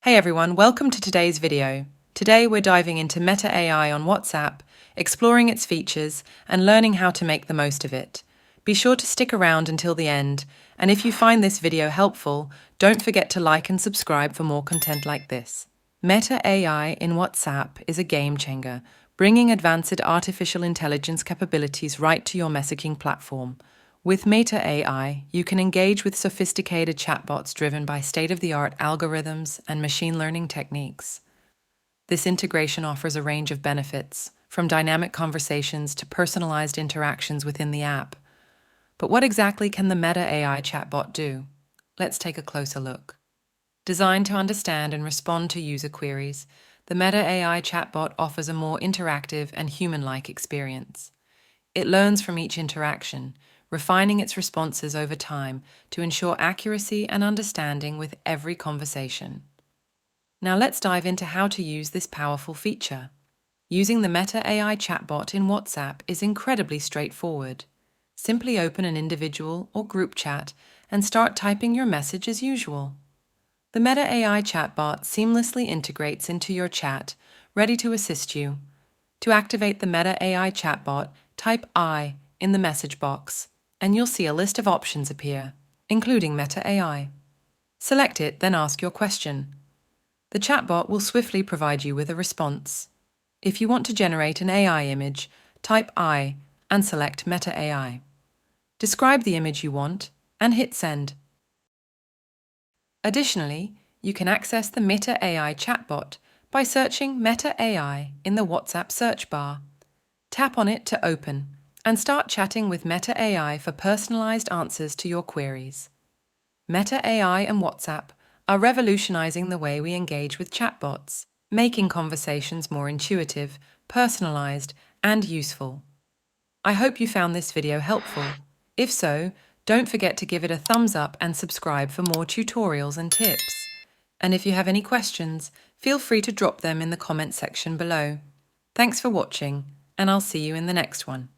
Hey everyone, welcome to today's video. Today we're diving into Meta AI on WhatsApp, exploring its features, and learning how to make the most of it. Be sure to stick around until the end, and if you find this video helpful, don't forget to like and subscribe for more content like this. Meta AI in WhatsApp is a game changer, bringing advanced artificial intelligence capabilities right to your messaging platform. With Meta AI, you can engage with sophisticated chatbots driven by state-of-the-art algorithms and machine learning techniques. This integration offers a range of benefits, from dynamic conversations to personalized interactions within the app. But what exactly can the Meta AI chatbot do? Let's take a closer look. Designed to understand and respond to user queries, the Meta AI chatbot offers a more interactive and human-like experience. It learns from each interaction, refining its responses over time to ensure accuracy and understanding with every conversation. Now let's dive into how to use this powerful feature. Using the Meta AI chatbot in WhatsApp is incredibly straightforward. Simply open an individual or group chat and start typing your message as usual. The Meta AI chatbot seamlessly integrates into your chat, ready to assist you. To activate the Meta AI chatbot, type I in the message box, and you'll see a list of options appear, including Meta AI. Select it, then ask your question. The chatbot will swiftly provide you with a response. If you want to generate an AI image, type I and select Meta AI. Describe the image you want and hit send. Additionally, you can access the Meta AI chatbot by searching Meta AI in the WhatsApp search bar. Tap on it to open and start chatting with Meta AI for personalized answers to your queries. Meta AI and WhatsApp are revolutionizing the way we engage with chatbots, making conversations more intuitive, personalized, and useful. I hope you found this video helpful. If so, don't forget to give it a thumbs up and subscribe for more tutorials and tips. And if you have any questions, feel free to drop them in the comment section below. Thanks for watching, and I'll see you in the next one.